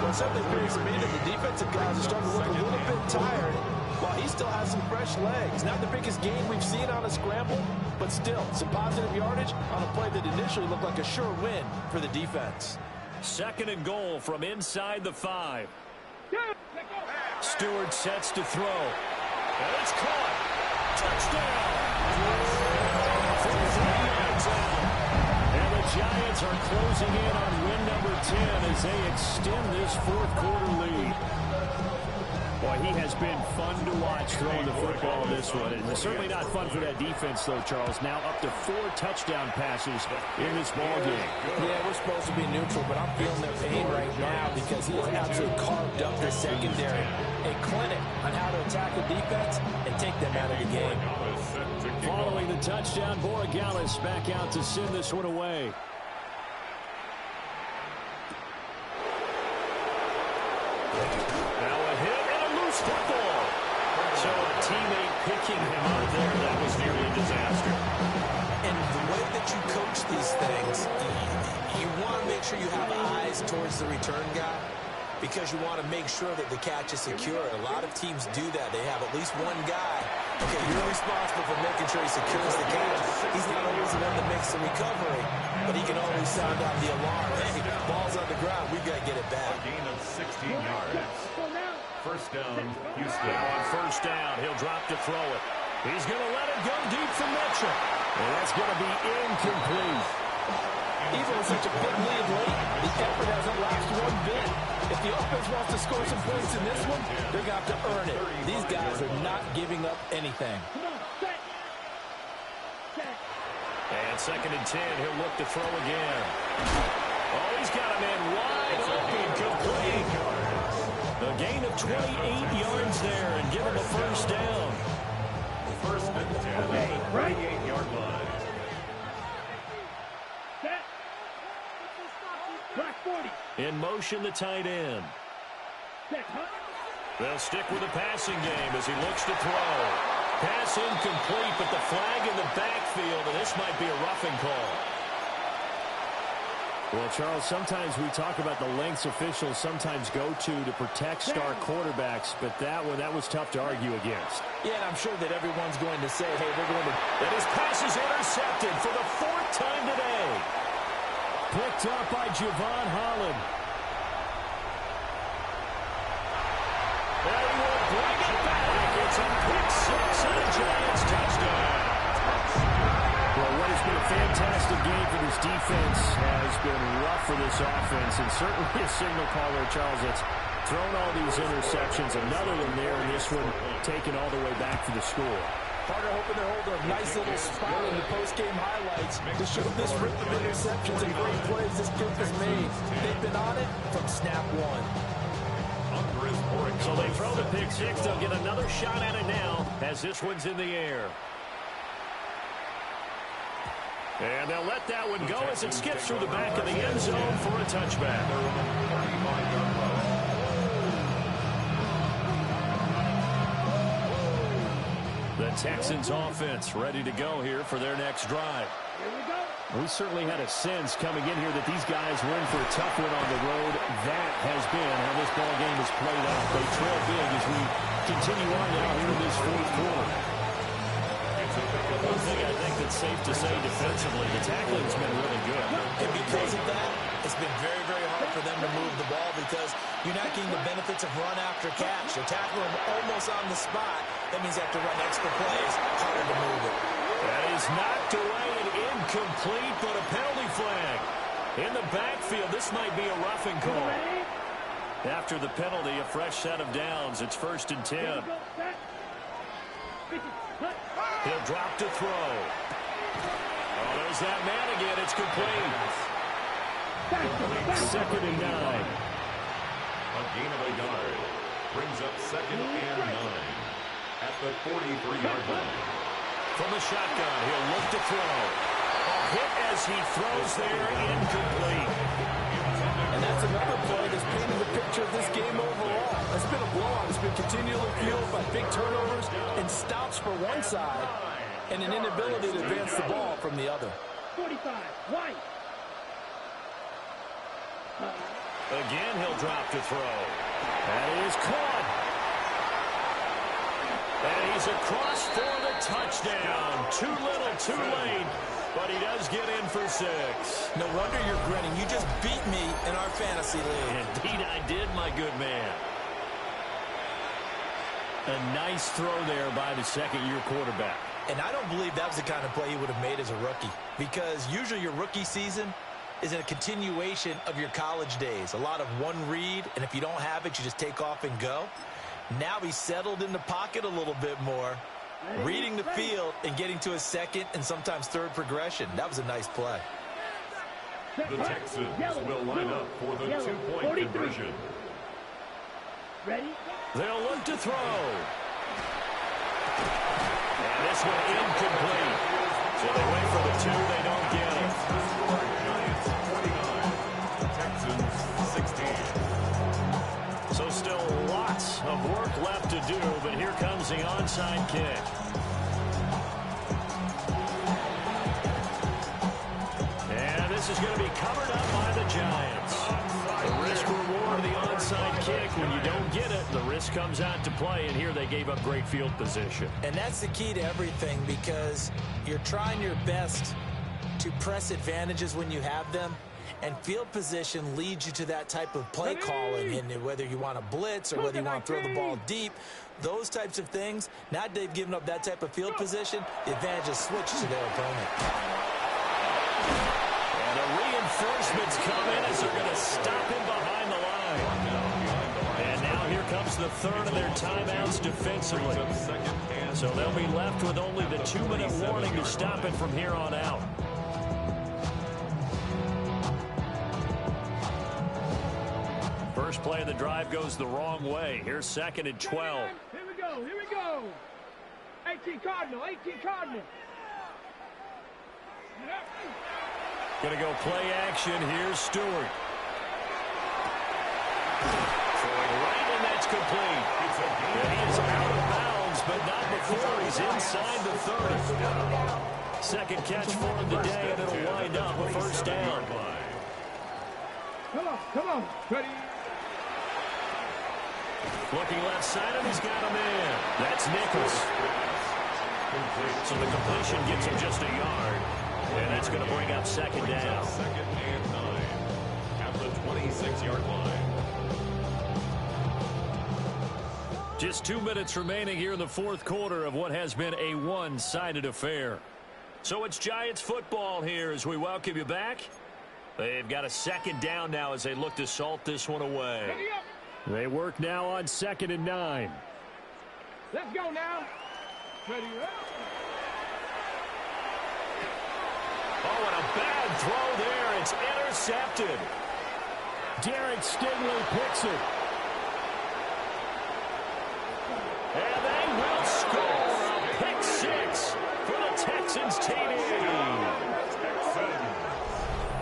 Well, something appears to me that the defensive guys are starting to look a little bit tired, while he still has some fresh legs. Not the biggest gain we've seen on a scramble, but still some positive yardage on a play that initially looked like a sure win for the defense. Second and goal from inside the 5. Stewart sets to throw. And it's caught. Touchdown. From 3 yards out. And the Giants are closing in on win number 10 as they extend this fourth-quarter lead. Boy, he has been fun to watch throwing the football in this one. And it's certainly not fun for that defense, though, Charles. Now up to 4 touchdown passes in this ballgame. Yeah, we're supposed to be neutral, but I'm feeling their pain right now because he has absolutely carved up the secondary. A clinic on how to attack the defense and take them out of the game. Following the touchdown, Borregales back out to send this one away. Now a hit and a loose football. So a teammate picking him out there, that was nearly a disaster. And the way that you coach these things, you want to make sure you have eyes towards the return guy because you want to make sure that the catch is secure. A lot of teams do that. They have at least one guy. Okay, you're responsible for making sure he secures the catch. He's not always the one that makes the recovery, but he can always sound out the alarm. Hey, ball's on the ground. We've got to get it back. A gain of 16 yards. First down, Houston. On first down, he'll drop to throw it. He's going to let it go deep for Mitchell. And that's going to be incomplete. Even with such a big lead late, the effort hasn't lapsed one bit. If the offense wants to score some points in this one, they're going to have to earn it. These guys are not giving up anything. And 2nd and 10, he'll look to throw again. Oh, he's got a man wide open, complete. A gain of 28 yards there and give him a first down. First and 10, 38-yard line. In motion, the tight end. They'll stick with the passing game as he looks to throw. Pass incomplete, but the flag in the backfield, and this might be a roughing call. Well, Charles, sometimes we talk about the lengths officials sometimes go to protect star quarterbacks, but that was tough to argue against. Yeah, and I'm sure that everyone's going to say, hey, they're going to... And his pass is intercepted for the 4th time today. Picked up by Javon Holland. And he will bring it back. It's a pick 6 and a Giants touchdown. Well, what has been a fantastic game for this defense has been rough for this offense, and certainly a signal caller, Charles, that's thrown all these interceptions. Another one there, and this one taken all the way back for the score. Carter hoping to hold a nice little spot in the post-game highlights to show this rip of interceptions and great plays this group has made. They've been on it from snap one. So they throw the pick 6. They'll get another shot at it now as this one's in the air. And they'll let that one go as it skips through the back of the end zone for a touchback. The Texans offense ready to go here for their next drive. We certainly had a sense coming in here that these guys were in for a tough one on the road. That has been how this ball game is played out. They trail big as we continue on now here in this fourth quarter. One thing I think that's safe to say defensively, the tackling's been really good. And because of that, it's been very, very hard for them to move the ball because you're not getting the benefits of run after catch. You're tackling them almost on the spot. That means you have to run extra plays, harder to move it. That is knocked away and incomplete, but a penalty flag. In the backfield, this might be a roughing call. After the penalty, a fresh set of downs. It's 1st and 10. He'll drop to throw. Oh, there's that man again. It's complete. 2nd and 9. A gain of a yard. Brings up 2nd and 9 at the 43-yard line. From the shotgun, he'll look to throw. A hit as he throws there, incomplete. And that's another play that's painted the picture of this game overall. It's been a blowout. It's been continually fueled by big turnovers and stops for one side and an inability to advance the ball from the other. 45, White. Again, he'll drop to throw. That is caught. And he's across for the touchdown. Too little, too late. But he does get in for 6. No wonder you're grinning. You just beat me in our fantasy league. Indeed I did, my good man. A nice throw there by the second-year quarterback. And I don't believe that was the kind of play he would have made as a rookie, because usually your rookie season is a continuation of your college days. A lot of one read, and if you don't have it, you just take off and go. Now he's settled in the pocket a little bit more, reading the field and getting to a second and sometimes third progression. That was a nice play. The Texans will line up for the two-point conversion. Ready? They'll look to throw. And this one incomplete. So they wait for the two, they don't get it. Giants 49, Texans 16. So still lots of work left to do, but here comes the onside kick. And this is going to be covered up by the Giants. The risk-reward of the onside kick. When you don't get it, the risk comes out to play, and here they gave up great field position. And that's the key to everything, because you're trying your best to press advantages when you have them, and field position leads you to that type of play calling, and whether you want to blitz or whether you want to throw the ball deep, those types of things. Now that they've given up that type of field position, the advantage is switched to their opponent. And the reinforcements come in as they're going to stop him behind the line. And now here comes the third of their timeouts defensively. So they'll be left with only the 2-minute warning to stop it from here on out. First play of the drive goes the wrong way. Here's 2nd and 12. Here we go, here we go. 18 Cardinal, 18 Cardinal. Going to go play action. Here's Stewart. Throwing right, and that's complete. And he is out of bounds, but not before he's inside the 30. Second catch for him today, and it'll wind up a first down. Come on. Ready? Looking left side, and he's got a man. That's Nichols. So the completion gets him just a yard. And that's going to bring up second down. 2nd and 9 at the 26-yard line. Just 2 minutes remaining here in the fourth quarter of what has been a one-sided affair. So it's Giants football here as we welcome you back. They've got a second down now as they look to salt this one away. They work now on 2nd and 9. Let's go now. Ready? Oh, and a bad throw there. It's intercepted. Derek Stingley picks it. And they will score a pick six for the Texans TD.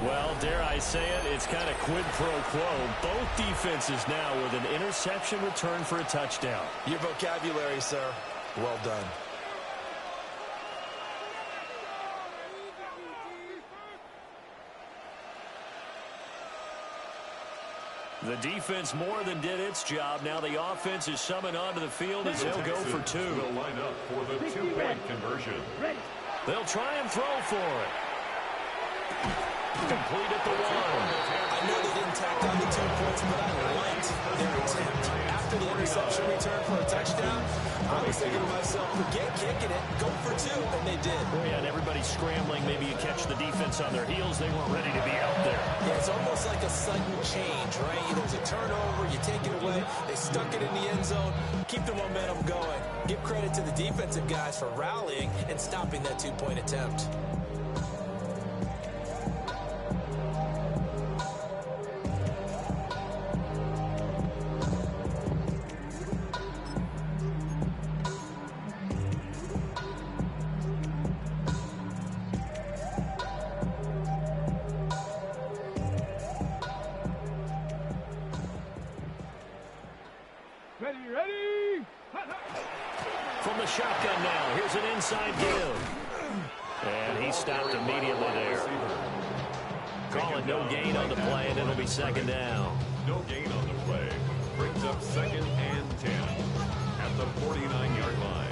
Well, dare I say it, it's kind of quid pro quo. Both defenses now with an interception return for a touchdown. Your vocabulary, sir. Well done. The defense more than did its job. Now the offense is summoned onto the field as they'll go for two. Will line up for the two-point conversion. They'll try and throw for it. Complete at the 1. I know they didn't tack on the 2 points, but I liked their attempt. After the interception return for a touchdown, I was thinking to myself, forget kicking it, go for two, and they did. Oh, yeah, and everybody's scrambling. Maybe you catch the defense on their heels. They weren't ready to be out there. Yeah, it's almost like a sudden change, right? There's a turnover, you take it away, they stuck it in the end zone, keep the momentum going. Give credit to the defensive guys for rallying and stopping that 2-point attempt. Ready? From the shotgun now, here's an inside give. And he stopped immediately there. Call it no gain on the play, and it'll be second down. No gain on the play. Brings up 2nd and 10 at the 49-yard line.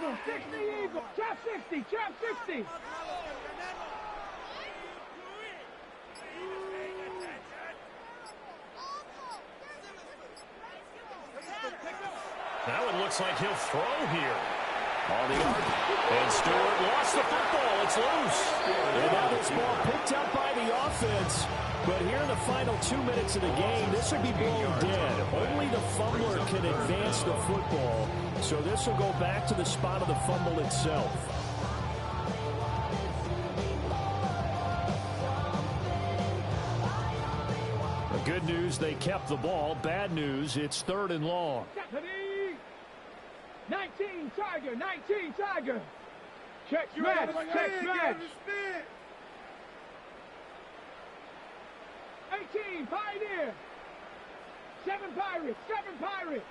Eagle, 60 Eagle. Trap 60, trap 60. Now it looks like he'll throw here. On the arc. And Stewart lost the football. It's loose. And now this ball picked up by the offense. But here in the final 2 minutes of the game, this will be blown dead. Only the fumbler can advance the football. So this will go back to the spot of the fumble itself. The good news, they kept the ball. Bad news, it's 3rd and long. 19 Tiger, 19 Tiger. Check smash, check smash. 18 Pioneer. 7 Pirates, 7 Pirates.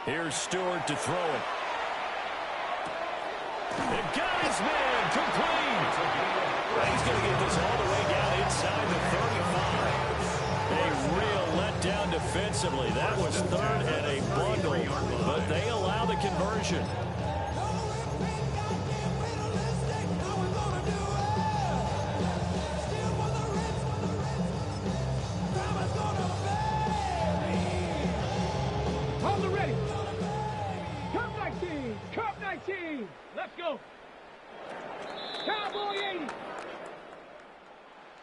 Here's Stewart to throw it. And got his man complete. He's going to get this all the way down inside the 35. A real letdown defensively. That was 3rd and a bundle, but they allow the conversion. Hold it ready. Cup 19, Cup 19. Let's go. Cowboy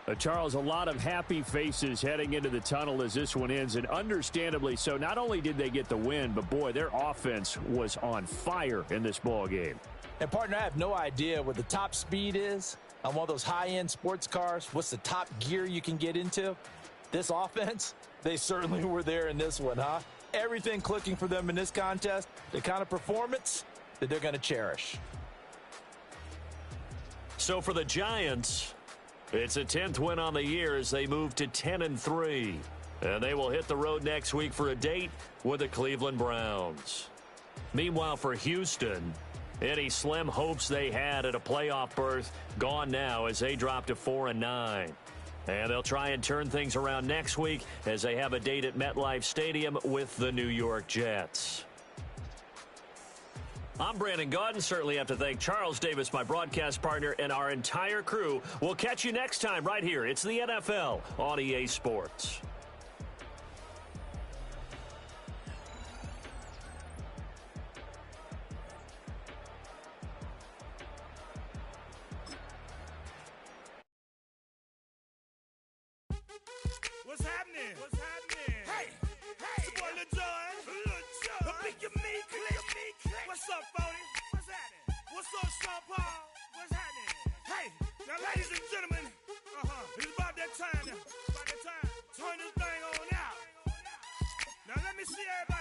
80. Charles, a lot of happy faces heading into the tunnel as this one ends, and understandably so. Not only did they get the win, but, boy, their offense was on fire in this ball game. And, partner, I have no idea what the top speed is on one of those high-end sports cars. What's the top gear you can get into? This offense, they certainly were there in this one, huh? Everything clicking for them in this contest, the kind of performance that they're going to cherish. So for the Giants, it's a 10th win on the year as they move to 10-3. And they will hit the road next week for a date with the Cleveland Browns. Meanwhile, for Houston, any slim hopes they had at a playoff berth gone now as they drop to 4-9. And they'll try and turn things around next week as they have a date at MetLife Stadium with the New York Jets. I'm Brandon Gaudin. Certainly have to thank Charles Davis, my broadcast partner, and our entire crew. We'll catch you next time right here. It's the NFL on EA Sports. What's happening? What's happening? Hey, it's your boy Lil Jon. Click your me, click me, click. What's up, 40? What's happening? What's up, Sean Paul? What's happening? Hey, now, ladies and gentlemen, it's about that time now. About that time. Turn this thing on out. Now, let me see everybody.